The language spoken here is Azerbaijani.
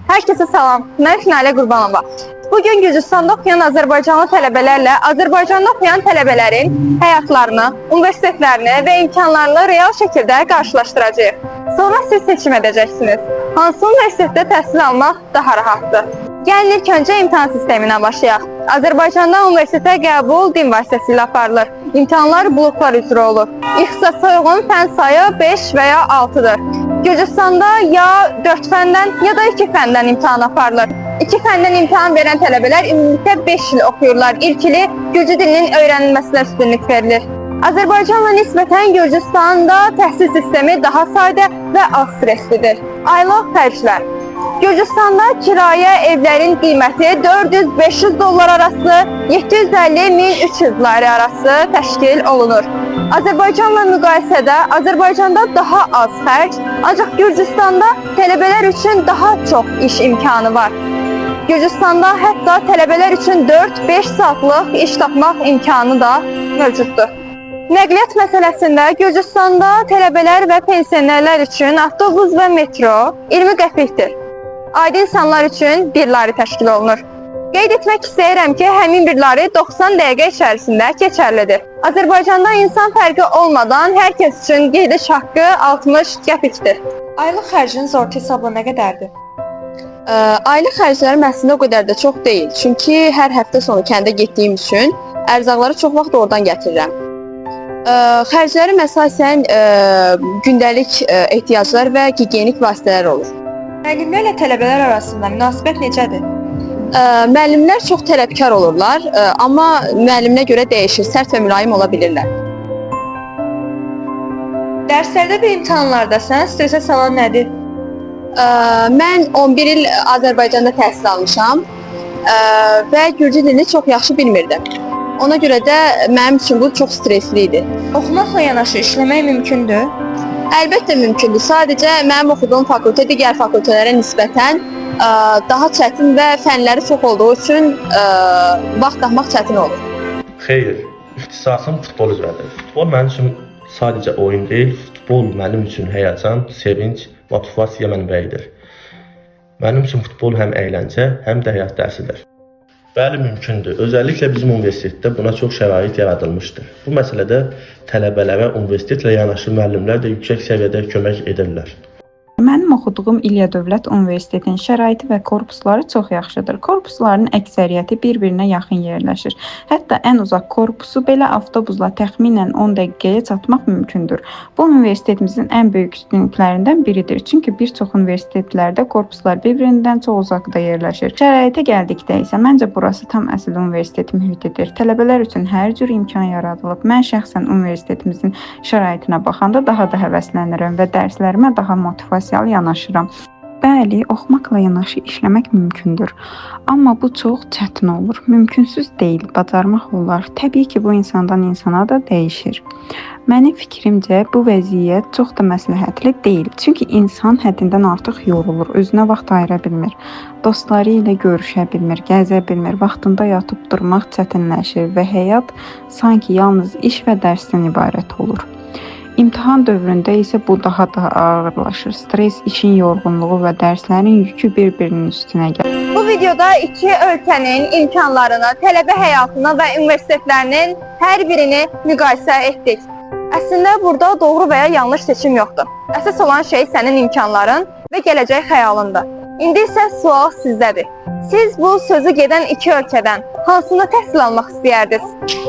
Herkese salam, mən Finalə Qurbanova. Bugün Gürcüstanda oxuyan Azərbaycanlı tələbələrlə Azərbaycanda oxuyan tələbələrin həyatlarını, universitetlərini və imkanlarını real şəkildə qarşılaşdıracağıq. Sonra siz seçim edəcəksiniz. Hansı universitetdə təhsil almaq daha rahatdır? Gəlin ilk öncə imtahan sisteminə başlayaq. Azərbaycanda universitetə qəbul din vasitəsilə aparılır. İmtahanlar bloklar üzrə olur. İxtisasa uyğun fənn sayı 5 və ya 6-dır. Gürcüstanda ya 4 fəndən ya da 2 fəndən imtahan aparılır. 2 fəndən imtahan verən tələbələr ümumilikdə 5 il oxuyurlar. İlk ili Gürcü dilinin öyrənilməsinə üstünlük verilir. Azərbaycanla nisbətən Gürcüstanda təhsil sistemi daha sadə və az stresslidir. Aylıq xərclər. Gürcüstanda kirayə evlərin qiyməti 400-500 dollar arası, 750-1300 lari arası təşkil olunur. Azərbaycanla müqayisədə Azərbaycanda daha az xərc, ancaq Gürcüstanda tələbələr üçün daha çox iş imkanı var. Gürcüstanda hətta tələbələr üçün 4-5 saatlıq iş tapmaq imkanı da mövcuddur. Nəqliyyat məsələsində Gürcüstanda tələbələr və pensionerlər üçün avtobus və metro 20 qəpikdir. Adi insanlar üçün 1 lari təşkil olunur. Qeyd etmək istəyirəm ki, həmin 1 lari 90 dəqiqə içərisində keçərlidir. Azərbaycanda insan fərqi olmadan hər kəs üçün gediş haqqı 60 qəpikdir. Aylıq xərciniz orta hesabla nə qədərdir? Aylıq xərclərim əslində o qədər də çox deyil. Çünki hər həftə sonu kəndə getdiyim üçün ərzaqları çox vaxt oradan gətirirəm. Xərclərim əsasən gündəlik ehtiyaclar və gigiyenik vasitələr olur. Müəllimlərlə tələbələr arasında münasibət necədir? Müəllimlər çox tələbkar olurlar, amma müəlliminə görə dəyişir, sərt və mülayim ola bilirlər. Dərslərdə və imtahanlarda səni stresə salan nədir? Mən 11 il Azərbaycanda təhsil almışam və Gürcü dilini çox yaxşı bilmirdim. Ona görə də mənim üçün bu çox stresli idi. Oxumaqla yanaşı işləmək mümkündür? Əlbəttə mümkündür. Sadəcə mənim oxuduğum fakültə digər fakültələrə nisbətən daha çətin və fənləri çox olduğu üçün vaxt tapmaq çətin olur. Xeyr, ixtisasım futbol üzrədir. Futbol mənim üçün sadəcə oyun deyil, futbol mənim üçün həyəcan, sevinc, motivasiya mənbəyidir. Mənim üçün futbol həm əyləncə, həm də həyat dərsidir. Bəli, mümkündür. Özəlliklə bizim universitetdə buna çox şərait yaradılmışdır. Bu məsələdə tələbələrə universitetlə yanaşı müəllimlər də yüksək səviyyədə kömək edirlər. Mənim oxuduğum İlya Dövlət Universitetinin şəraiti və korpusları çox yaxşıdır. Korpusların əksəriyyəti bir-birinə yaxın yerləşir. Hətta ən uzaq korpusu belə avtobusla təxminən 10 dəqiqəyə çatmaq mümkündür. Bu universitetimizin ən böyük üstünlüklərindən biridir. Çünki bir çox universitetlərdə korpuslar bir-birindən çox uzaqda yerləşir. Şəraitə gəldikdə isə məncə burası tam əsl universitet mühitidir. Tələbələr üçün hər cür imkan yaradılıb. Mən şəxsən universitetimizin şəraitinə baxanda daha da həvəslənirəm və dərslərimə daha motivasiyalı yanaşıram. Bəli, oxumaqla yanaşı işləmək mümkündür. Amma bu çox çətin olur. Mümkünsüz deyil, bacarmaq olar. Təbii ki, bu insandan insana da dəyişir. Mənim fikrimcə bu vəziyyət çox da məsləhətli deyil. Çünki insan həddindən artıq yorulur, özünə vaxt ayıra bilmir. Dostları ilə görüşə bilmir, gəzə bilmir, vaxtında yatıb durmaq çətinləşir və həyat sanki yalnız iş və dərsdən ibarət olur. İmtahan dövründə isə bu daha da ağırlaşır. Stres, işin yorğunluğu və dərslərin yükü bir-birinin üstünə gəlir. Bu videoda iki ölkənin imkanlarını, tələbə həyatını və universitetlərinin hər birini müqayisə etdik. Əslində burada doğru və ya yanlış seçim yoxdur. Əsas olan şey sənin imkanların və gələcək xəyalındır. İndi isə sual sizdədir. Siz bu sözü gedən iki ölkədən hansında təhsil almaq istəyərdiniz?